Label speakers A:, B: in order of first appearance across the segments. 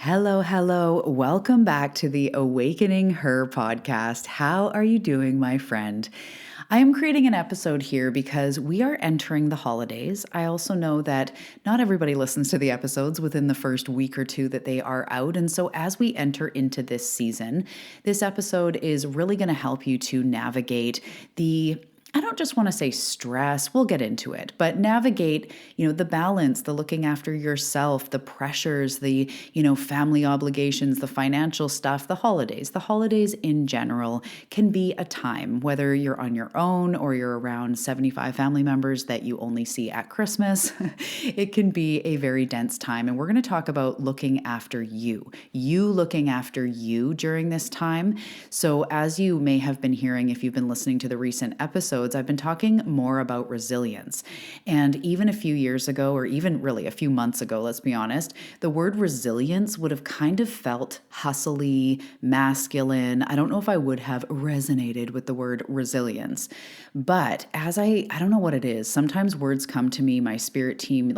A: Hello, hello. Welcome back to the Awakening Her podcast. How are you doing, my friend? I am creating an episode here because we are entering the holidays. I also know that not everybody listens to the episodes within the first week or two that they are out. And so as we enter into this season, this episode is really going to help you to navigate I don't just want to say stress, we'll get into it, but navigate, the balance, the looking after yourself, the pressures, the, family obligations, the financial stuff, the holidays. The holidays in general can be a time, whether you're on your own or you're around 75 family members that you only see at Christmas. It can be a very dense time. And we're going to talk about looking after you looking after you during this time. So as you may have been hearing, if you've been listening to the recent episodes, I've been talking more about resilience. And even a few years ago, or even really a few months ago, let's be honest, the word resilience would have kind of felt hustly, masculine. I don't know if I would have resonated with the word resilience. But as I don't know what it is, sometimes words come to me, my spirit team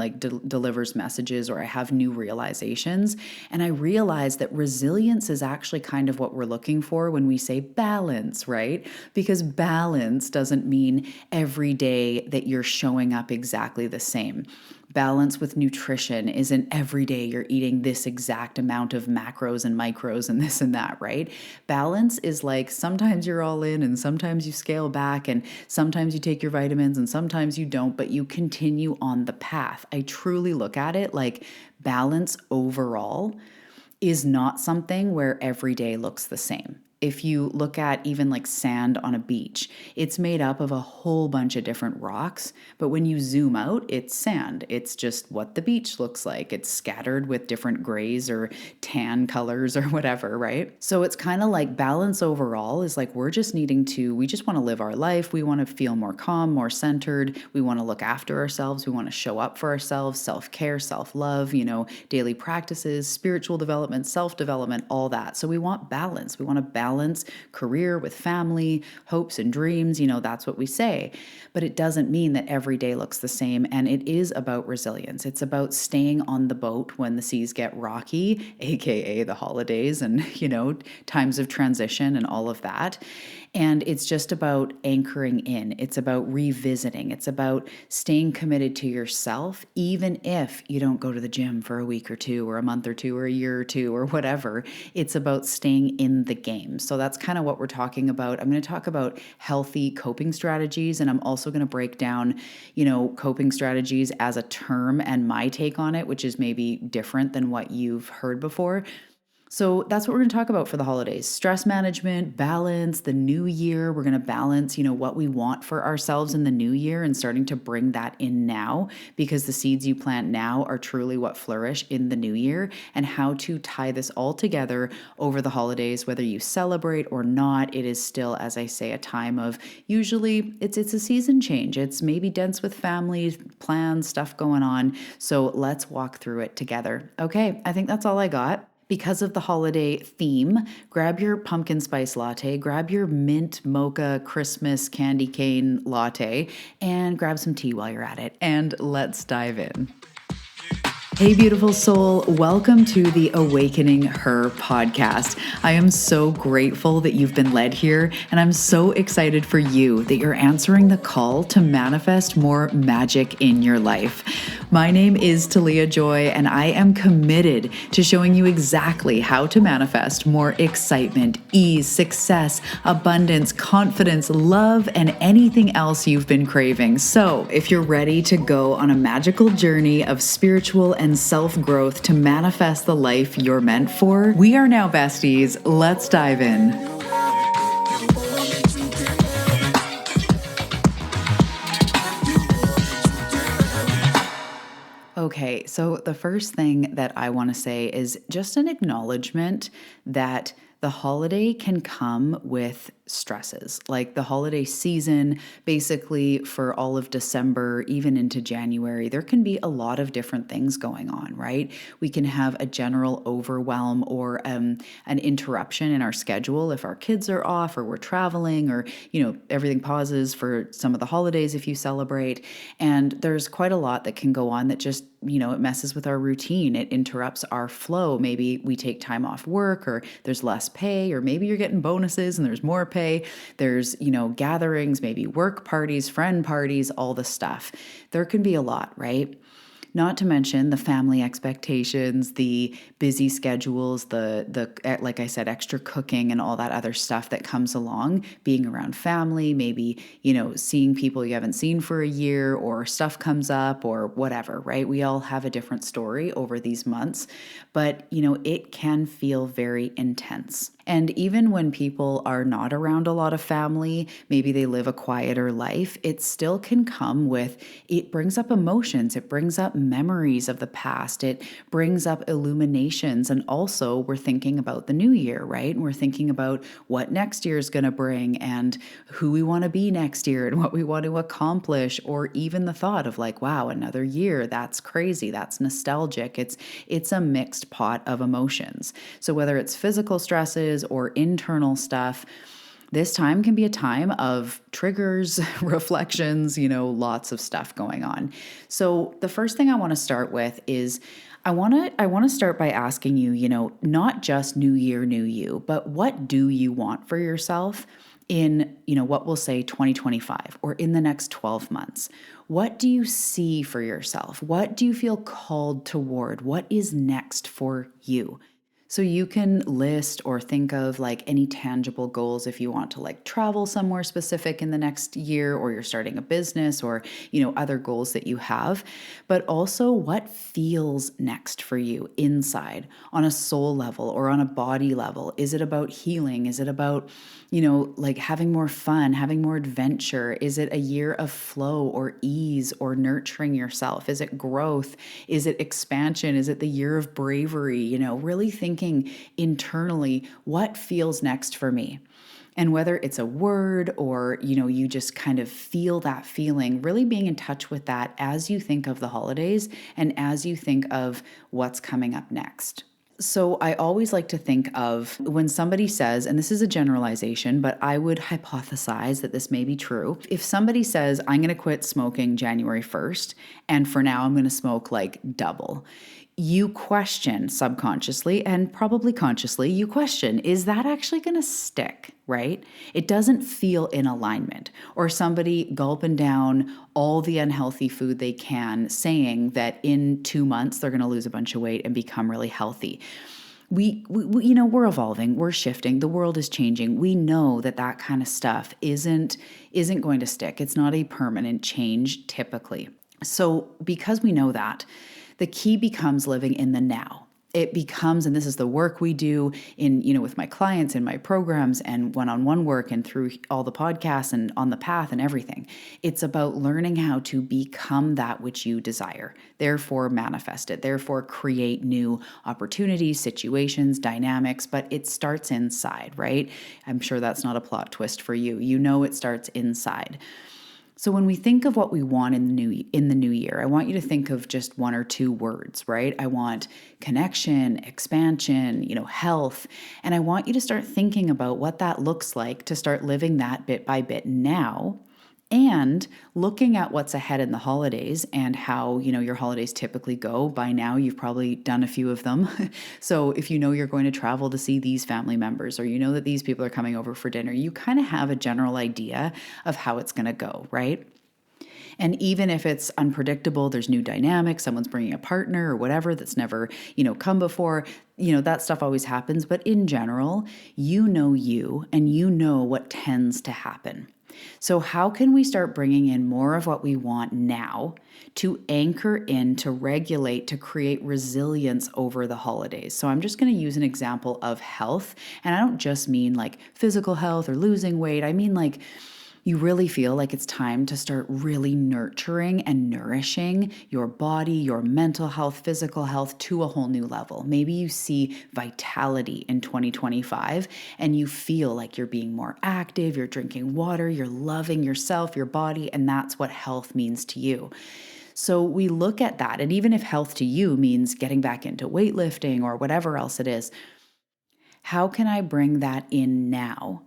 A: delivers messages, or I have new realizations. And I realize that resilience is actually kind of what we're looking for when we say balance, right? Because balance doesn't mean every day that you're showing up exactly the same. Balance with nutrition isn't every day you're eating this exact amount of macros and micros and this and that, right? Balance is like sometimes you're all in and sometimes you scale back and sometimes you take your vitamins and sometimes you don't, but you continue on the path. I truly look at it like balance overall is not something where every day looks the same. If you look at even like sand on a beach, it's made up of a whole bunch of different rocks. But when you zoom out, it's sand. It's just what the beach looks like. It's scattered with different grays or tan colors or whatever, right? So it's kind of like balance overall is like we just want to live our life. We want to feel more calm, more centered. We want to look after ourselves. We want to show up for ourselves, self-care, self-love, daily practices, spiritual development, self-development, all that. So we want balance. We want to balance career with family, hopes and dreams, that's what we say. But it doesn't mean that every day looks the same. And it is about resilience. It's about staying on the boat when the seas get rocky, AKA the holidays and, times of transition and all of that. And it's just about anchoring in. It's about revisiting. It's about staying committed to yourself, even if you don't go to the gym for a week or two or a month or two or a year or two or whatever. It's about staying in the game. So that's kind of what we're talking about. I'm going to talk about healthy coping strategies, and I'm also going to break down, coping strategies as a term and my take on it, which is maybe different than what you've heard before. So that's what we're going to talk about for the holidays. Stress management, balance, the new year. We're going to balance, what we want for ourselves in the new year and starting to bring that in now, because the seeds you plant now are truly what flourish in the new year, and how to tie this all together over the holidays, whether you celebrate or not. It is still, as I say, a time of usually it's a season change. It's maybe dense with family plans, stuff going on. So let's walk through it together. Okay, I think that's all I got. Because of the holiday theme, grab your pumpkin spice latte, grab your mint mocha Christmas candy cane latte, and grab some tea while you're at it. And let's dive in. Hey, beautiful soul. Welcome to the Awakening Her podcast. I am so grateful that you've been led here, and I'm so excited for you that you're answering the call to manifest more magic in your life. My name is Talia Joy, and I am committed to showing you exactly how to manifest more excitement, ease, success, abundance, confidence, love, and anything else you've been craving. So if you're ready to go on a magical journey of spiritual and self-growth to manifest the life you're meant for, we are now besties. Let's dive in. Okay, so the first thing that I want to say is just an acknowledgement that the holiday can come with stresses. Like the holiday season, basically for all of December, even into January, there can be a lot of different things going on, right? We can have a general overwhelm or an interruption in our schedule if our kids are off or we're traveling or, everything pauses for some of the holidays if you celebrate. And there's quite a lot that can go on that just it messes with our routine. It interrupts our flow. Maybe we take time off work or there's less pay, or maybe you're getting bonuses and there's more pay. There's, gatherings, maybe work parties, friend parties, all the stuff. There can be a lot, right? Not to mention the family expectations, the busy schedules, the like I said, extra cooking and all that other stuff that comes along, being around family, maybe, seeing people you haven't seen for a year, or stuff comes up or whatever, right? We all have a different story over these months, but, it can feel very intense. And even when people are not around a lot of family, maybe they live a quieter life, it still can come with, it brings up emotions, it brings up memories of the past, it brings up illuminations. And also we're thinking about the new year, right? And we're thinking about what next year is going to bring and who we want to be next year and what we want to accomplish, or even the thought of like, wow, another year, that's crazy, that's nostalgic. It's a mixed pot of emotions. So whether it's physical stresses or internal stuff, this time can be a time of triggers, reflections, lots of stuff going on. So the first thing I want to start with is I want to start by asking you, not just new year, new you, but what do you want for yourself in, what we'll say 2025 or in the next 12 months? What do you see for yourself? What do you feel called toward? What is next for you? So you can list or think of like any tangible goals if you want to like travel somewhere specific in the next year, or you're starting a business, or, other goals that you have, but also what feels next for you inside on a soul level or on a body level. Is it about healing? Is it about, like having more fun, having more adventure? Is it a year of flow or ease or nurturing yourself? Is it growth? Is it expansion? Is it the year of bravery? Really thinking internally, what feels next for me? And whether it's a word or, you just kind of feel that feeling, really being in touch with that as you think of the holidays and as you think of what's coming up next. So I always like to think of when somebody says, and this is a generalization, but I would hypothesize that this may be true. If somebody says, I'm going to quit smoking January 1st, and for now I'm going to smoke like double, you question subconsciously and probably consciously, you question, is that actually going to stick, right? It doesn't feel in alignment. Or somebody gulping down all the unhealthy food they can, saying that in 2 months they're going to lose a bunch of weight and become really healthy. We we're evolving, we're shifting, the world is changing. We know that kind of stuff isn't going to stick. It's not a permanent change typically. So because we know that, the key becomes living in the now. It becomes, and this is the work we do in, with my clients in my programs and one-on-one work and through all the podcasts and on the path and everything. It's about learning how to become that which you desire, therefore manifest it, therefore create new opportunities, situations, dynamics, but it starts inside, right? I'm sure that's not a plot twist for you. It starts inside. So when we think of what we want in the new year, I want you to think of just one or two words, right? I want connection, expansion, health, and I want you to start thinking about what that looks like to start living that bit by bit now, and looking at what's ahead in the holidays and how, your holidays typically go. By now, you've probably done a few of them. So if you're going to travel to see these family members, or that these people are coming over for dinner, you kind of have a general idea of how it's going to go, right? And even if it's unpredictable, there's new dynamics, someone's bringing a partner or whatever that's never, come before, that stuff always happens. But in general, you and what tends to happen. So how can we start bringing in more of what we want now to anchor in, to regulate, to create resilience over the holidays? So I'm just going to use an example of health. And I don't just mean like physical health or losing weight. I mean like, you really feel like it's time to start really nurturing and nourishing your body, your mental health, physical health to a whole new level. Maybe you see vitality in 2025 and you feel like you're being more active, you're drinking water, you're loving yourself, your body, and that's what health means to you. So we look at that, and even if health to you means getting back into weightlifting or whatever else it is, how can I bring that in now?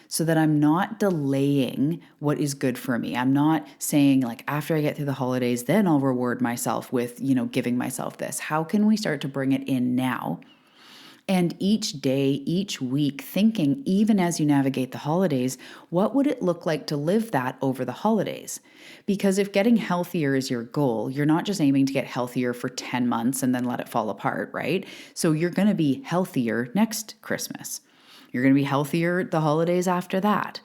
A: So that I'm not delaying what is good for me. I'm not saying like after I get through the holidays, then I'll reward myself with, giving myself this. How can we start to bring it in now? And each day, each week, thinking, even as you navigate the holidays, what would it look like to live that over the holidays? Because if getting healthier is your goal, you're not just aiming to get healthier for 10 months and then let it fall apart, right? So you're going to be healthier next Christmas. You're going to be healthier the holidays after that.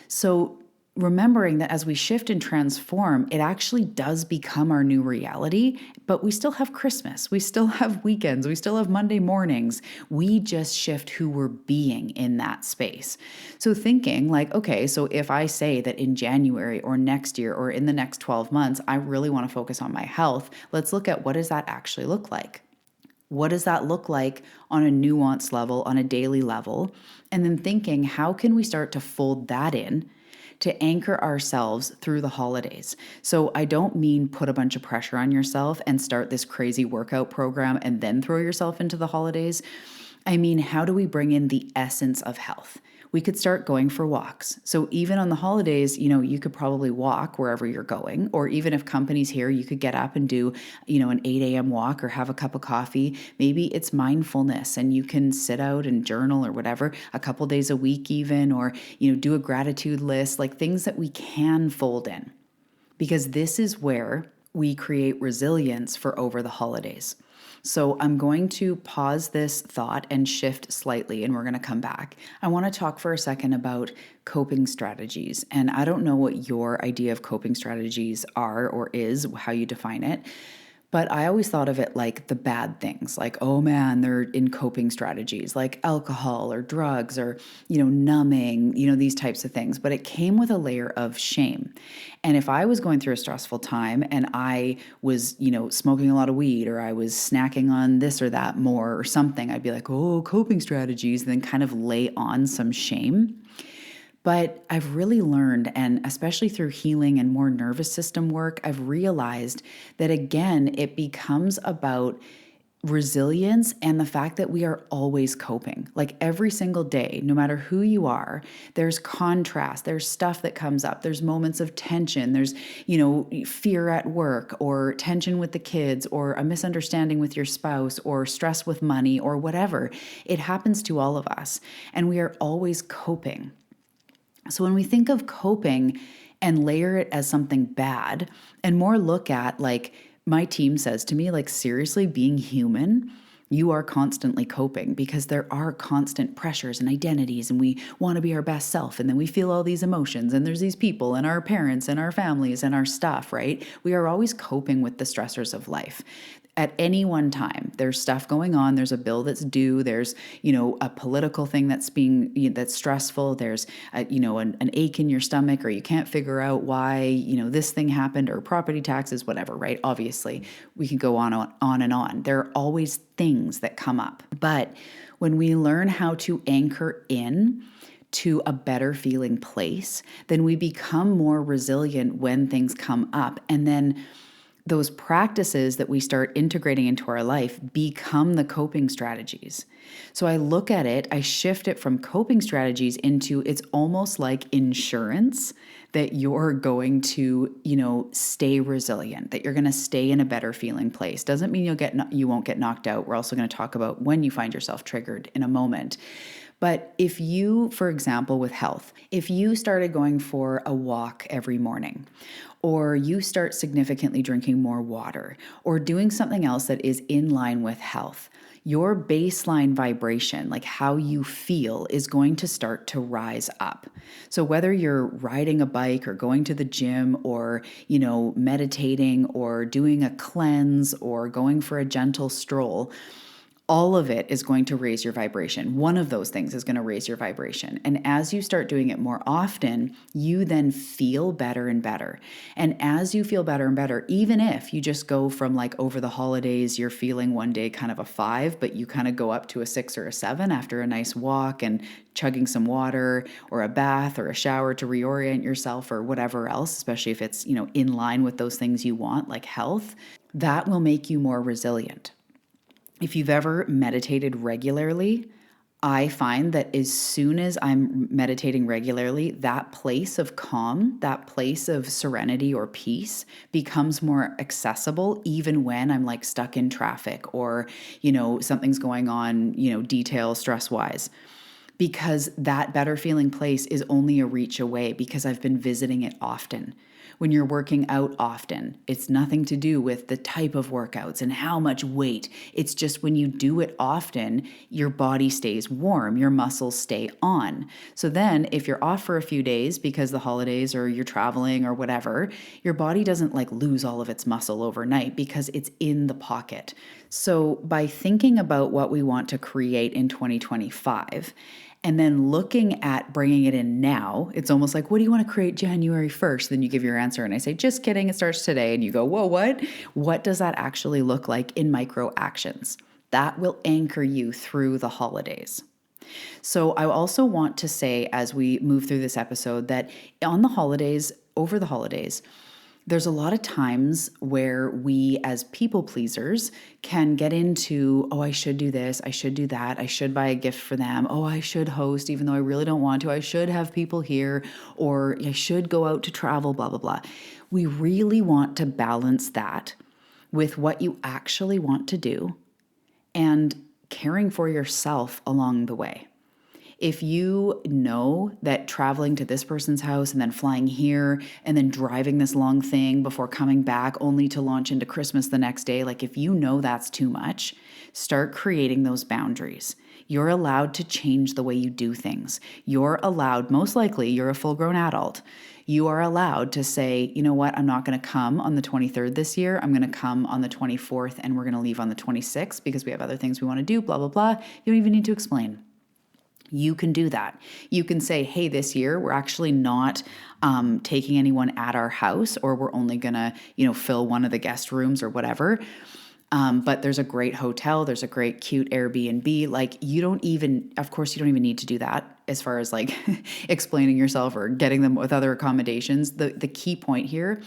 A: So remembering that as we shift and transform, it actually does become our new reality, but we still have Christmas. We still have weekends. We still have Monday mornings. We just shift who we're being in that space. So thinking like, okay, so if I say that in January or next year or in the next 12 months, I really want to focus on my health, let's look at what does that actually look like? What does that look like on a nuanced level, on a daily level? And then thinking, how can we start to fold that in to anchor ourselves through the holidays? So I don't mean put a bunch of pressure on yourself and start this crazy workout program and then throw yourself into the holidays. I mean, how do we bring in the essence of health? We could start going for walks. So even on the holidays, you could probably walk wherever you're going, or even if company's here, you could get up and do, an 8 a.m. walk or have a cup of coffee. Maybe it's mindfulness and you can sit out and journal or whatever, a couple days a week even, or, do a gratitude list, like things that we can fold in. Because this is where we create resilience for over the holidays. So I'm going to pause this thought and shift slightly, and we're going to come back. I want to talk for a second about coping strategies. And I don't know what your idea of coping strategies are or is, how you define it. But I always thought of it like the bad things, like, oh man, they're in coping strategies like alcohol or drugs or, numbing, these types of things. But it came with a layer of shame. And if I was going through a stressful time and I was, smoking a lot of weed or I was snacking on this or that more or something, I'd be like, oh, coping strategies, and then kind of lay on some shame. But I've really learned, and especially through healing and more nervous system work, I've realized that again, it becomes about resilience and the fact that we are always coping. Like every single day, no matter who you are, there's contrast, there's stuff that comes up, there's moments of tension, there's, fear at work or tension with the kids or a misunderstanding with your spouse or stress with money or whatever. It happens to all of us, and we are always coping. So when we think of coping and layer it as something bad and more look at, like my team says to me, like seriously, being human, you are constantly coping because there are constant pressures and identities and we want to be our best self. And then we feel all these emotions and there's these people and our parents and our families and our stuff, right? We are always coping with the stressors of life. At any one time, there's stuff going on. There's a bill that's due. There's, a political thing that's stressful. There's, an ache in your stomach, or you can't figure out why, this thing happened, or property taxes, whatever, right? Obviously, we can go on and on. There are always things that come up. But when we learn how to anchor in to a better feeling place, then we become more resilient when things come up. And then those practices that we start integrating into our life become the coping strategies. So I look at it, I shift it from coping strategies into it's almost like insurance that you're going to, stay resilient, that you're going to stay in a better feeling place. Doesn't mean you won't get knocked out. We're also going to talk about when you find yourself triggered in a moment. But if you, for example, with health, if you started going for a walk every morning, or you start significantly drinking more water, or doing something else that is in line with health, your baseline vibration, like how you feel, is going to start to rise up. So whether you're riding a bike or going to the gym or, meditating or doing a cleanse or going for a gentle stroll, all of it is going to raise your vibration. One of those things is going to raise your vibration. And as you start doing it more often, you then feel better and better. And as you feel better and better, even if you just go from like over the holidays, you're feeling one day kind of a 5, but you kind of go up to a 6 or a 7 after a nice walk and chugging some water or a bath or a shower to reorient yourself or whatever else, especially if it's, in line with those things you want, like health, that will make you more resilient. If you've ever meditated regularly, I find that as soon as I'm meditating regularly, that place of calm, that place of serenity or peace becomes more accessible, even when I'm like stuck in traffic or, something's going on, detail stress wise, because that better feeling place is only a reach away because I've been visiting it often. When you're working out often, it's nothing to do with the type of workouts and how much weight. It's just when you do it often, your body stays warm, your muscles stay on. So then if you're off for a few days because the holidays or you're traveling or whatever, your body doesn't like lose all of its muscle overnight because it's in the pocket. So by thinking about what we want to create in 2025, and then looking at bringing it in now, it's almost like, what do you want to create January 1st? Then you give your answer and I say, just kidding, it starts today. And you go, whoa, what? What does that actually look like in micro actions? That will anchor you through the holidays. So I also want to say, as we move through this episode, that on the holidays, over the holidays, there's a lot of times where we as people pleasers can get into, oh, I should do this, I should do that, I should buy a gift for them, oh, I should host even though I really don't want to, I should have people here, or I should go out to travel, blah, blah, blah. We really want to balance that with what you actually want to do and caring for yourself along the way. If you know that traveling to this person's house and then flying here and then driving this long thing before coming back only to launch into Christmas the next day, like if you know that's too much, start creating those boundaries. You're allowed to change the way you do things. You're allowed, most likely, you're a full-grown adult. You are allowed to say, you know what, I'm not going to come on the 23rd this year. I'm going to come on the 24th and we're going to leave on the 26th because we have other things we want to do, blah, blah, blah. You don't even need to explain. You can do that. You can say, hey, this year we're actually not taking anyone at our house, or we're only going to, fill one of the guest rooms or whatever. But there's a great hotel. There's a great cute Airbnb. Like of course, you don't even need to do that as far as like explaining yourself or getting them with other accommodations. The key point here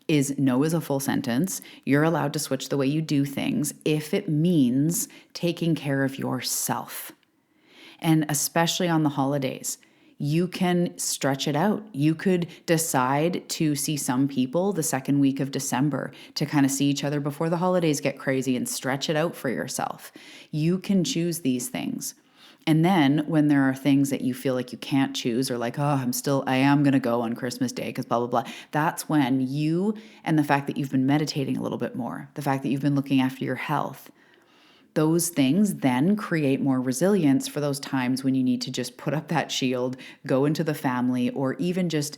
A: is no is a full sentence. You're allowed to switch the way you do things if it means taking care of yourself. And especially on the holidays, you can stretch it out. You could decide to see some people the second week of December to kind of see each other before the holidays get crazy and stretch it out for yourself. You can choose these things. And then when there are things that you feel like you can't choose or like, oh, I am going to go on Christmas Day because blah, blah, blah. That's when you, and the fact that you've been meditating a little bit more, the fact that you've been looking after your health, those things then create more resilience for those times when you need to just put up that shield, go into the family, or even just,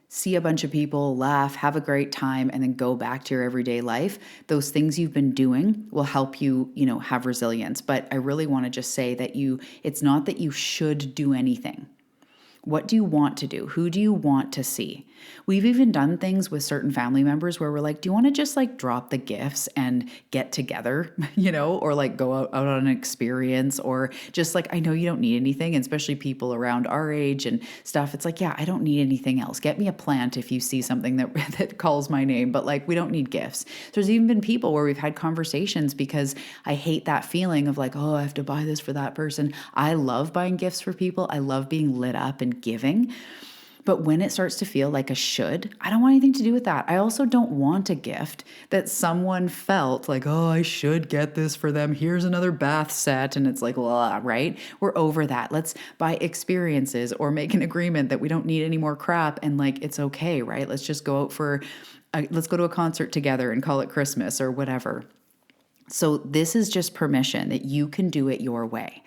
A: see a bunch of people, laugh, have a great time, and then go back to your everyday life. Those things you've been doing will help you, have resilience. But I really want to just say that it's not that you should do anything. What do you want to do? Who do you want to see? We've even done things with certain family members where we're like, do you want to just like drop the gifts and get together, or like go out on an experience, or just like, I know you don't need anything, and especially people around our age and stuff. It's like, yeah, I don't need anything else. Get me a plant if you see something that calls my name, but like, we don't need gifts. There's even been people where we've had conversations because I hate that feeling of like, oh, I have to buy this for that person. I love buying gifts for people. I love being lit up and giving. But when it starts to feel like a should, I don't want anything to do with that. I also don't want a gift that someone felt like, oh, I should get this for them. Here's another bath set. And it's like, blah, right? We're over that. Let's buy experiences or make an agreement that we don't need any more crap. And like, it's okay, right? Let's just go out let's go to a concert together and call it Christmas or whatever. So this is just permission that you can do it your way.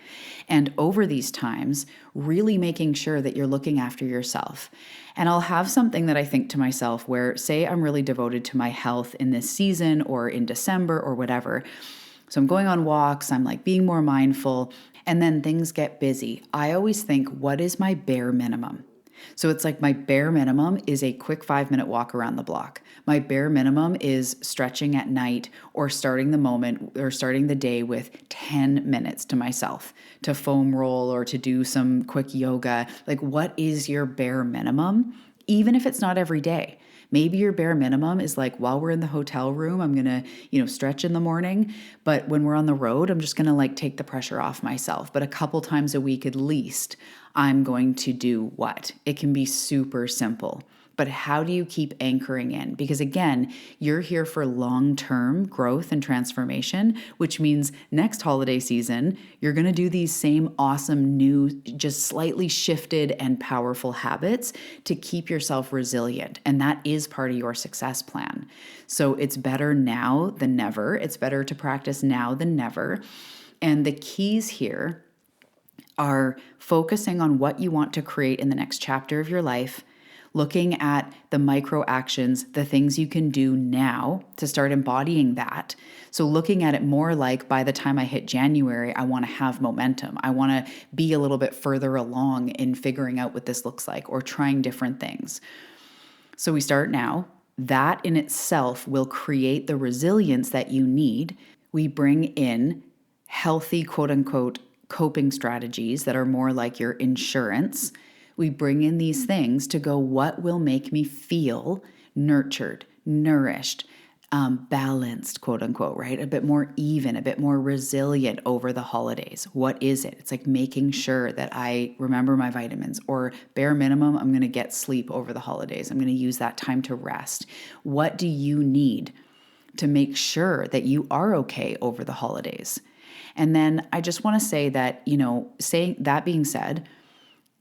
A: And over these times, really making sure that you're looking after yourself. And I'll have something that I think to myself where, say I'm really devoted to my health in this season or in December or whatever, So I'm going on walks, I'm like being more mindful, and then things get busy. I always think, what is my bare minimum? So it's like my bare minimum is a quick 5-minute walk around the block. My bare minimum is stretching at night or starting the day with 10 minutes to myself to foam roll or to do some quick yoga. Like, what is your bare minimum? Even if it's not every day. Maybe your bare minimum is like, while we're in the hotel room, I'm going to, stretch in the morning. But when we're on the road, I'm just going to like take the pressure off myself. But a couple times a week at least, I'm going to do what? It can be super simple. But how do you keep anchoring in? Because again, you're here for long-term growth and transformation, which means next holiday season, you're going to do these same awesome new, just slightly shifted and powerful habits to keep yourself resilient. And that is part of your success plan. So it's better now than never. It's better to practice now than never. And the keys here are focusing on what you want to create in the next chapter of your life, looking at the micro actions, the things you can do now to start embodying that. So looking at it more like, by the time I hit January, I want to have momentum. I want to be a little bit further along in figuring out what this looks like or trying different things. So we start now. That in itself will create the resilience that you need. We bring in healthy, quote unquote, coping strategies that are more like your insurance. We bring in these things to go, what will make me feel nurtured, nourished, balanced, quote unquote, right? A bit more even, a bit more resilient over the holidays. What is it? It's like making sure that I remember my vitamins, or bare minimum, I'm going to get sleep over the holidays. I'm going to use that time to rest. What do you need to make sure that you are okay over the holidays? And then I just want to say that, saying that being said,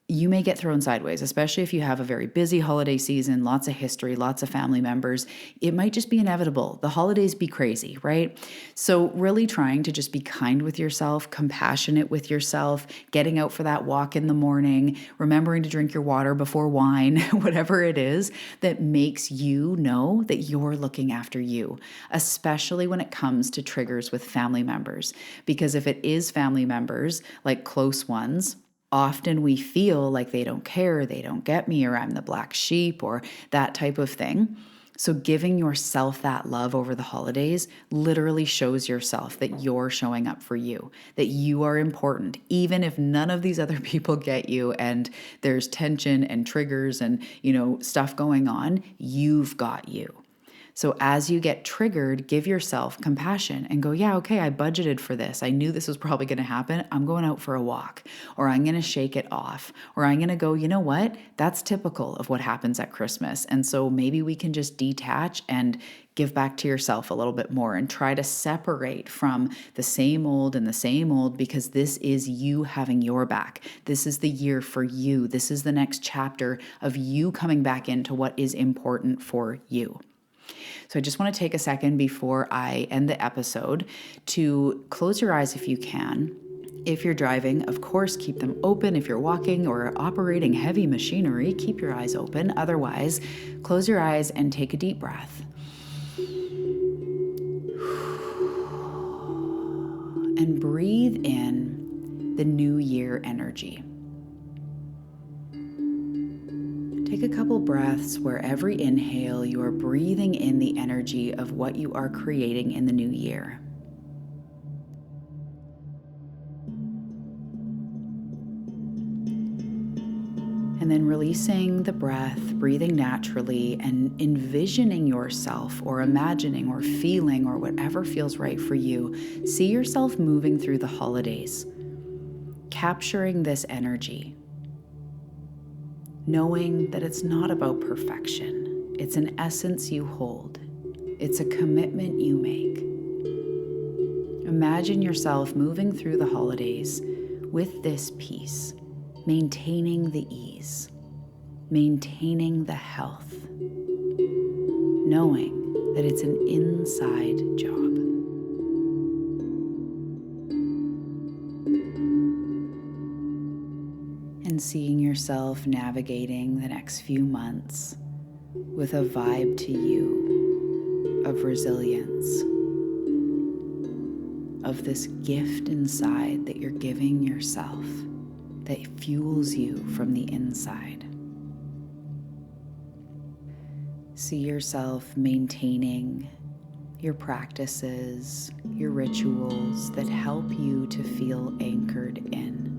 A: you may get thrown sideways, especially if you have a very busy holiday season, lots of history, lots of family members. It might just be inevitable. The holidays be crazy, right? So really trying to just be kind with yourself, compassionate with yourself, getting out for that walk in the morning, remembering to drink your water before wine, whatever it is that makes you know that you're looking after you, especially when it comes to triggers with family members. Because if it is family members, like close ones, often we feel like they don't care, they don't get me, or I'm the black sheep, or that type of thing. So giving yourself that love over the holidays literally shows yourself that you're showing up for you, that you are important, even if none of these other people get you and there's tension and triggers and, stuff going on, you've got you. So as you get triggered, give yourself compassion and go, yeah, okay, I budgeted for this. I knew this was probably going to happen. I'm going out for a walk, or I'm going to shake it off, or I'm going to go, you know what? That's typical of what happens at Christmas. And so maybe we can just detach and give back to yourself a little bit more and try to separate from the same old and the same old, because this is you having your back. This is the year for you. This is the next chapter of you coming back into what is important for you. So I just want to take a second before I end the episode to close your eyes if you can. If you're driving, of course, keep them open. If you're walking or operating heavy machinery, keep your eyes open. Otherwise, close your eyes and take a deep breath. And breathe in the new year energy. Take a couple breaths where every inhale you are breathing in the energy of what you are creating in the new year. And then releasing the breath, breathing naturally, and envisioning yourself, or imagining or feeling, or whatever feels right for you. See yourself moving through the holidays, capturing this energy, knowing that it's not about perfection. It's an essence you hold. It's a commitment you make. Imagine yourself moving through the holidays with this peace, maintaining the ease, maintaining the health, knowing that it's an inside job. And seeing yourself navigating the next few months with a vibe to you of resilience, of this gift inside that you're giving yourself that fuels you from the inside. See yourself maintaining your practices, your rituals that help you to feel anchored in.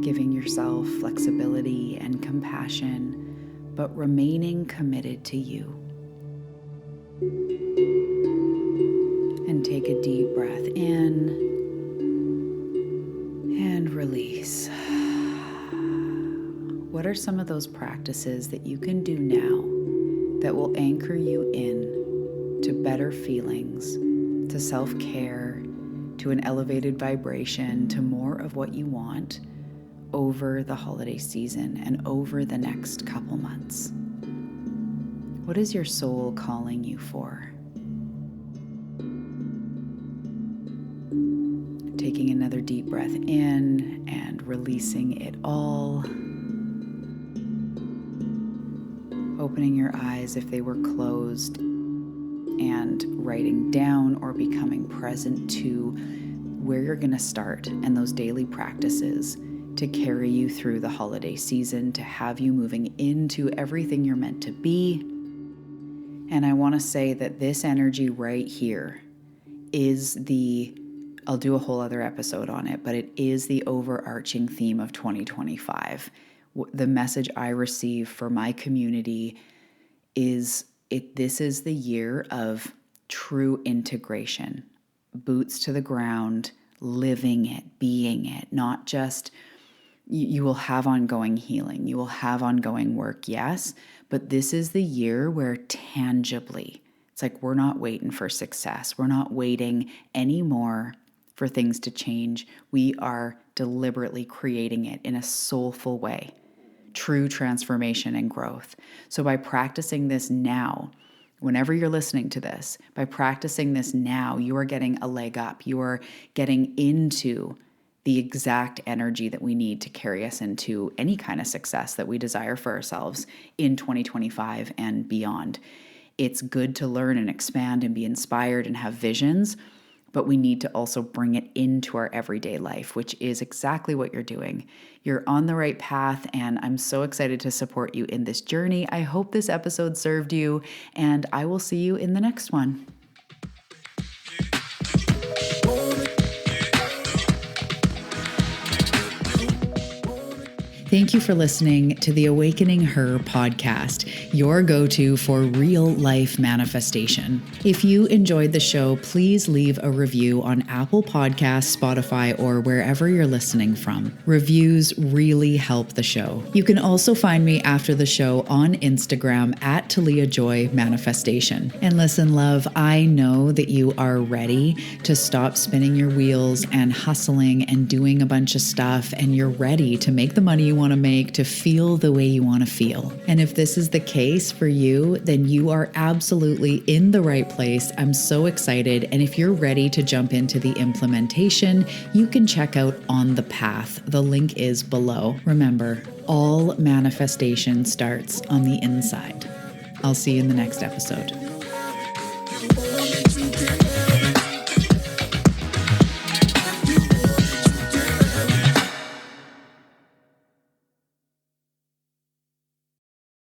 A: Giving yourself flexibility and compassion, but remaining committed to you. And take a deep breath in and release. What are some of those practices that you can do now that will anchor you in to better feelings, to self-care, to an elevated vibration, to more of what you want over the holiday season and over the next couple months? What is your soul calling you for? Taking another deep breath in and releasing it all. Opening your eyes if they were closed and writing down or becoming present to where you're going to start and those daily practices to carry you through the holiday season, to have you moving into everything you're meant to be. And I want to say that this energy right here is I'll do a whole other episode on it, but it is the overarching theme of 2025. The message I receive for my community is this is the year of true integration, boots to the ground, living it, being it, not just, you will have ongoing healing, you will have ongoing work, yes, but this is the year where tangibly, it's like we're not waiting for success. We're not waiting anymore for things to change. We are deliberately creating it in a soulful way. True transformation and growth. So by practicing this now, whenever you're listening to this, by practicing this now, you are getting a leg up. You are getting into the exact energy that we need to carry us into any kind of success that we desire for ourselves in 2025 and beyond. It's good to learn and expand and be inspired and have visions, but we need to also bring it into our everyday life, which is exactly what you're doing. You're on the right path, and I'm so excited to support you in this journey. I hope this episode served you, and I will see you in the next one. Thank you for listening to the Awakening Her podcast, your go-to for real life manifestation. If you enjoyed the show, please leave a review on Apple Podcasts, Spotify, or wherever you're listening from. Reviews really help the show. You can also find me after the show on Instagram at Talia Joy Manifestation. And listen, love, I know that you are ready to stop spinning your wheels and hustling and doing a bunch of stuff, and you're ready to make the money you want to make, to feel the way you want to feel. And if this is the case for you, then you are absolutely in the right place. I'm so excited. And if you're ready to jump into the implementation, you can check out On the Path. The link is below. Remember, all manifestation starts on the inside. I'll see you in the next episode.